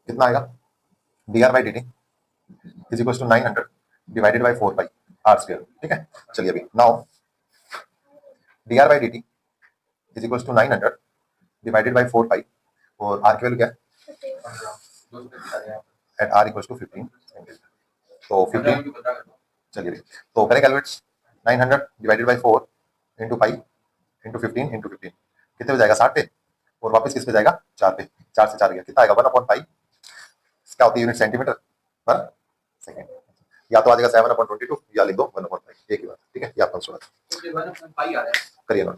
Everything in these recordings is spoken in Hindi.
कितना आएगा, D R by D T is equal to 900 divided by 4 pi R square. ठीक है, चलिए अभी now D R by D T is equal to 900 divided by 4 pi, और आर की वैल्यू क्या है, एट आर इक्वल टू 15। तो 15, चलिए तो करें calculate, 900 divided by 4 into pi into 15 into 15 कितने पे जाएगा, 60 पे, और वापस किस पे जाएगा, 4 पे, 4 से 4 गया, कितना आएगा 1/5। क्या होती है यूनिट, सेंटीमीटर पर सेकेंड। या तो आ जाएगा 7/22 या लिख दो 1/5, एक ही बात। ठीक है, ये आपका आंसर करिए ना।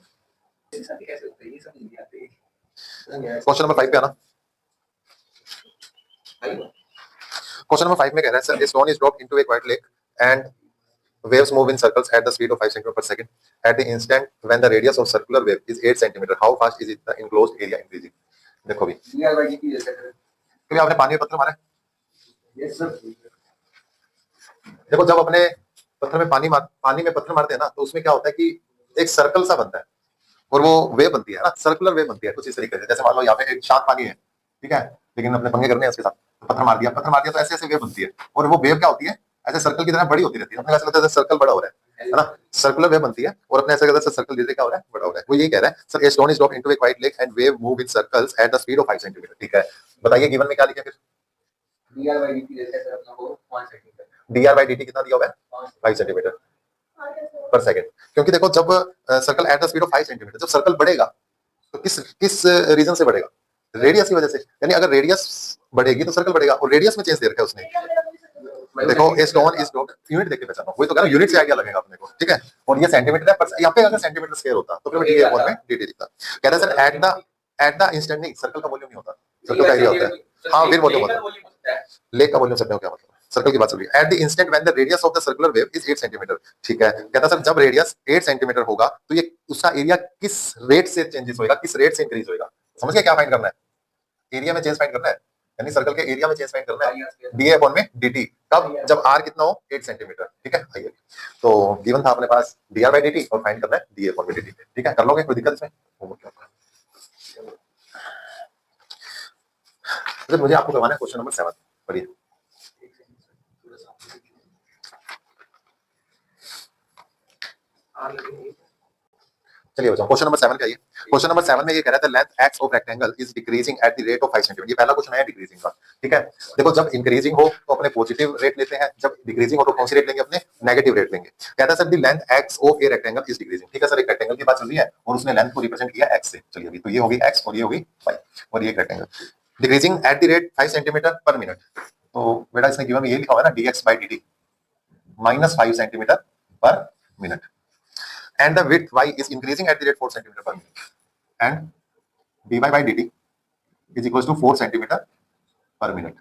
क्वेश्चन नंबर 5 पे आना। क्वेश्चन नंबर 5 में कह रहा है sir, stone is dropped into A quite lake and waves move in circles at the speed of 5 cm per second. At the instant when the radius of circular wave is 8 cm, how fast is it the enclosed area increasing? देखो भी कभी आपने पानी में पत्थर मारा है? yes sir। देखो जब अपने पत्थर में पानी में पत्थर मारते हैं ना, तो उसमें क्या होता है कि एक सर्कल सा बनता है और वो वेव बनती है ना, सर्कुलर वेव बनती है कुछ इस तरीके से। जैसे मान लो यहाँ पे एक शांत पानी है, ठीक है, लेकिन अपने पंगे करने हैं उसके साथ, तो पत्थर मार दिया तो ऐसे ऐसे वेव बनती है, और वो वेव क्या होती है, ऐसे सर्कल की तरह बड़ी होती रहती है। अपने ऐसा लगता है सर्कल बड़ा हो रहा है ना, सर्कुलर वेव बनती है, और अपने ऐसा लगता है सर्कल धीरे क्या हो रहा है, बड़ा हो रहा है। वो यही कह रहा है sir, a stone is dropped into A quite lake and wave move in circles at the speed of 5 centimetre. ठीक है, बताइए गिवन में क्या लिखा है फिर, dr by dt जैसे सर अपना को 5 सेंटीमीटर, dr by dt कितना दिया हुआ है, 5 सेंटीमीटर पर सेकंड। क्योंकि देखो जब circle at the speed of 5 centimetre, जब सर्कल बढ़ेगा तो किस रीजन से बढ़ेगा, रेडियस की वजह से। यानी अगर रेडियस बढ़ेगी तो सर्कल बढ़ेगा, और रेडियस में चेंज दे रखा है उसने। देखो a stone is dropped, unit देख के पहचानो, वही तो कह रहा हूं, यूनिट से आइडिया लगेगा अपने को। ठीक है, और ये सेंटीमीटर है, पर यहां पे अगर सेंटीमीटर स्क्वायर होता तो फिर मैं डी में dt लिखता। कह रहा है सर एट द इंस्टेंट, नहीं सर्कल का वॉल्यूम नहीं होता, सर्कल का एरिया होता है। हां फिर वॉल्यूम होता है, लेक का वॉल्यूम सकते हो क्या मतलब, सर्कल की बात चल रही है। At the instant when the radius of the circular wave is 8 centimetre. ठीक है, कहता सर जब रेडियस 8 सेंटीमीटर होगा तो ये उसका एरिया किस रेट से चेंजेस होएगा, किस रेट से इंक्रीज होएगा। समझ गए क्या फाइंड करना है, एरिया में चेंज फाइंड करना है, यानी सर्कल के एरिया में चेंज फाइंड करना है, डीए अपॉन में dt, कब, जब r कितना हो, 8 सेंटीमीटर। ठीक है, आइए तो गिवन था अपने पास dr by dt और फाइंड करना है डी अपॉन में dt। ठीक है, कर लोगे, कोई दिक्कत इसमें, मुझे आपको करवाना है क्वेश्चन नंबर 7, पढ़िए। चलिए बच्चों क्वेश्चन नंबर 7 का ये क्वेश्चन नंबर 7 में ये कह रहा था length x of rectangle is decreasing at the rate of 5 centimetre. ये पहला क्वेश्चन है डिक्रीजिंग का। ठीक है, देखो जब इंक्रीजिंग हो तो अपने पॉजिटिव रेट लेते हैं, जब डिक्रीजिंग हो तो कौन सी रेट लेंगे, अपने नेगेटिव रेट लेंगे। कहता है sir the length x of a rectangle is decreasing. ठीक है सर, एक रेक्टेंगल की बात चल रही है और उसने लेंथ को रिप्रेजेंट किया एक्स से। चलिए अभी तो ये होगी एक्स और ये होगी वाई, और ये एक rectangle decreasing at the rate 5 centimetre पर मिनट। तो बेटा इसने गिवन में ये लिखा हुआ है ना, dx by dt -5 सेंटीमीटर पर minute, and the width y is increasing at the rate 4 centimeter per minute, and dy by dt is equals to 4 centimeter per minute.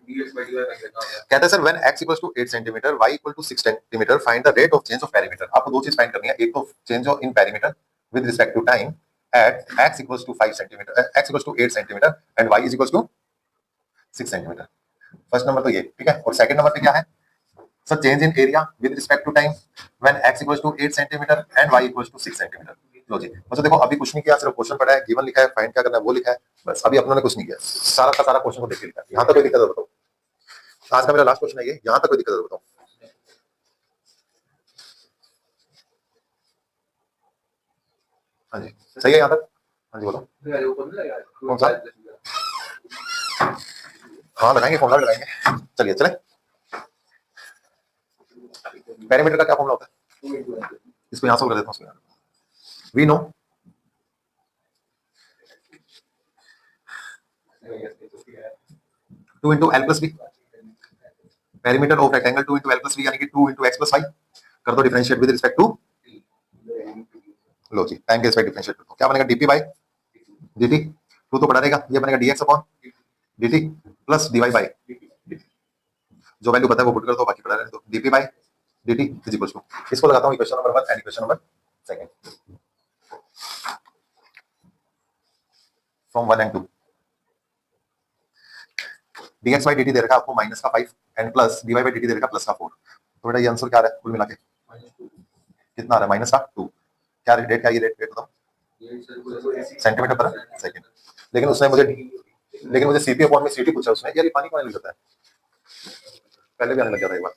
कहता है sir when x equals to 8 centimeter, y equal to 6 centimeter, find the rate of change of perimeter. आपको दो चीज फाइंड करनी है, एक तो change of in perimeter with respect to time at x equals to 5 centimeter, x equals to 8 centimeter and y is equals to 6 centimeter. First number तो ये। ठीक है, और सेकंड नंबर पे क्या है sir, change in area with respect to time when x equals to 8 centimetre and y equals to 6 centimetre. लो जी, मतलब देखो अभी कुछ नहीं किया, सिर्फ क्वेश्चन पढ़ा है, गिवन लिखा है, फाइंड क्या करना है वो लिखा है, बस अभी अपनों ने कुछ नहीं किया, सारा का सारा क्वेश्चन को देख के लिखा है। यहां तक कोई दिक्कत है बताओ, आज का मेरा लास्ट क्वेश्चन है ये, यहां तक कोई दिक्कत है बताओ। हाँ जी सही है यहां तक, हाँ जी बोलो कौन सा, हाँ लगाएंगे फॉर्मूला लगाएंगे। चलिए चले, पेरीमीटर का क्या फॉर्मूला होता है, इसको यहां से कर देता हूं। We know two into L plus B, perimeter of rectangle 2 into L plus B, यानी कि 2 इंटू एक्स प्लस वाई। कर दो डिफरेंशिएट विद रिस्पेक्ट टू, लो जी टाइम के रिस्पेक्ट डिफरेंशिएट कर दो, क्या बनेगा डीपी बाई dt, 2 तो बड़ा रहेगा, ये बनेगा dx upon dt plus dy by dt, जो वैल्यू पता है वो पुट कर दो, बाकी पड़ा रहने दो, dp by dt is equal to, इसको लगाता हूं equation number 1 and equation number 2 from 1 and 2। dx by dt दे रखा है आपको माइनस का 5 and plus dy by dt दे रखा प्लस का 4। तो बेटा ये आंसर क्या आ रहा है कुल मिला के, कितना आ रहा है, माइनस का 2। क्या रेट, क्या ये रेट बताओ, सेंटीमीटर पर सेकंड। लेकिन उसने मुझे लेकिन मुझे सीपी अपॉन में सीटी पूछा उसने, यार ये पानी कौन लग जाता है, पहले भी आने लग जाता है एक बार।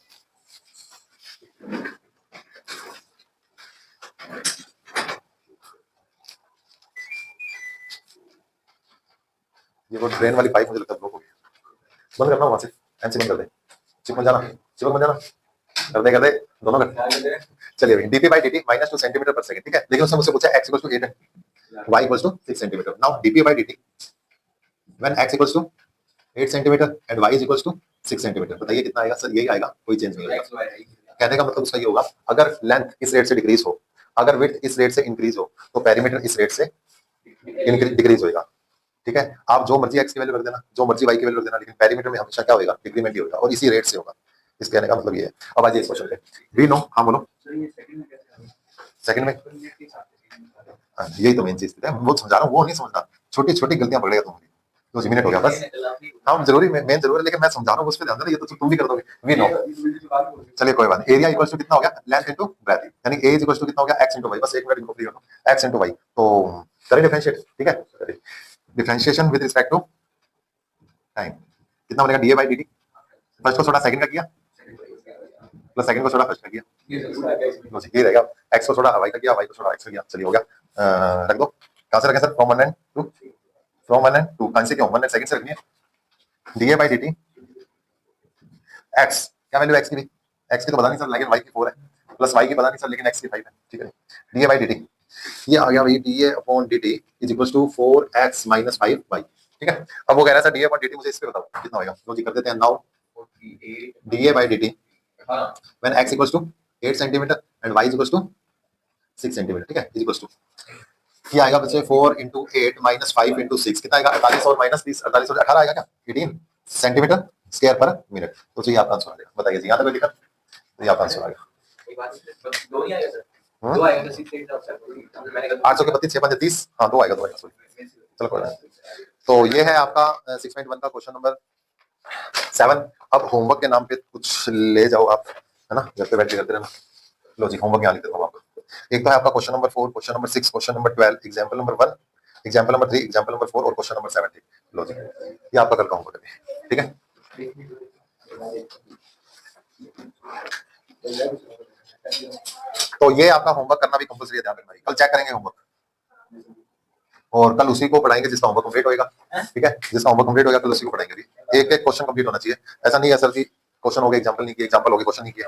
ये वो ड्रेन वाली पाइप मुझे लगता है ब्लॉक हो गई, बंद करना वहां से, एमसी बंद कर दे, चिपक जाना, चिपक मत जाना, कर दे दोनों कर। चलिए भाई DP by dt minus 2 centimetre per second, ठीक है। लेकिन उसने मुझसे पूछा x equal to 8 and y equal to 6 centimetre. Now DP by dt when x equal to 8 centimetre and y equal to 6 centimetre, बताइए कितना आएगा सर, यही आएगा, कोई चेंज नहीं होगा। कहने का मतलब उसका ये होगा, अगर लेंथ इस रेट से डिक्रीज हो, अगर विड्थ इस रेट से इंक्रीज हो, तो पेरीमीटर इस रेट से डिक्रीज होगा, ठीक है। आप जो मर्जी x की वैल्यू रख देना, जो मर्जी y की वैल्यू रख देना, लेकिन पेरीमीटर में हमेशा क्या होगा, डिक्रीमेंट ही होगा, और इसी रेट से होगा। इस कहने का मतलब ये है। अब आइए इस क्वेश्चन पे, वी नो, हाँ बोलो। सेकंड में यही तो मेन चीज है, वो समझा रहा हूँ, वो नहीं समझना, छोटी छोटी गलतियां पकड़ेगा तुम, 2 मिनट हो गया बस। हाँ जरूरी, मेन जरूर है, लेकिन मैं समझा रहा हूँ उस पर ध्यान देना, ये तो तुम भी कर दोगे। वी नो, चलिए कोई बात नहीं। एरिया इक्वल टू कितना हो गया, लेंथ इनटू ब्रेथ, यानी ए इक्वल टू कितना हो गया, एक्स इनटू वाई। बस एक मिनट इनको फ्री करो, एक्स इनटू वाई। तो करें डिफरेंशिएट, ठीक है, differentiation with respect to time, कितना बनेगा D A by D T. First को छोड़ा सेकंड का किया, प्लस सेकंड को छोड़ा फर्स्ट का किया, ये रहेगा। एक्स को छोड़ा वाई का किया, वाई को छोड़ा एक्स का किया, चलिए हो गया। रख दो, कहां से रखें sir, from 1 and 2, from 1 and 2, कहां से क्यों 1 एंड सेकंड से रखनी है। D A by D T x, क्या वैल्यू एक्स की थी, एक्स की तो पता नहीं सर, लेकिन वाई की 4 है, प्लस वाई की पता नहीं सर, लेकिन एक्स की 5 है, ठीक है। D A by D T, ये आ गया भाई, D A upon D T is equal to 4x minus 5y, ठीक है। अब वो कह रहा था D A upon D T, मुझे इस पे बताओ कितना होगा, लो जी कर देते हैं। Now D A by D T when x equals to 8 centimetre and y equals to 6 centimetre, ठीक है, इज इक्वल्स टू, ये आएगा बच्चे 4 इंटू 8 माइनस 5 इंटू 6, कितना आएगा 48 और माइनस 20, 48 और 18 आएगा क्या, 18 सेंटीमीटर स्क्वायर पर मिनट। तो जी आपका आंसर आ जाएगा, बताइए जी, यहाँ तक कोई दिक्कत, तो ये आपका आंसर आ गया। 800 के 32 6 5 30, हाँ 2 आएगा, 2 आएगा, सॉरी, चलो कोई बात। तो ये है आपका 6.1 का क्वेश्चन नंबर 7। अब होमवर्क के नाम पे कुछ ले जाओ आप, है ना, घर पे बैठे करते रहना। लो जी होमवर्क यहाँ लिख देता हूँ आपको। एक तो है आपका question number 4, question number 6, question number 12, example number 1, example number 3, example number 4 और क्वेश्चन नंबर 17। लो जी ये आपका कल का होमवर्क है, ठीक है। तो ये आपका होमवर्क करना भी कंपल्सरी है, ध्यान रखना, कल चेक करेंगे होमवर्क, और कल उसी को पढ़ाएंगे जिसका होमवर्क कंप्लीट होएगा, ठीक है, जिसका होमवर्क कंप्लीट होगा कल उसी को पढ़ाएंगे। एक एक क्वेश्चन कंप्लीट होना चाहिए, ऐसा नहीं है सर कि क्वेश्चन हो गया एग्जांपल नहीं किया, एग्जांपल हो गया क्वेश्चन नहीं किया।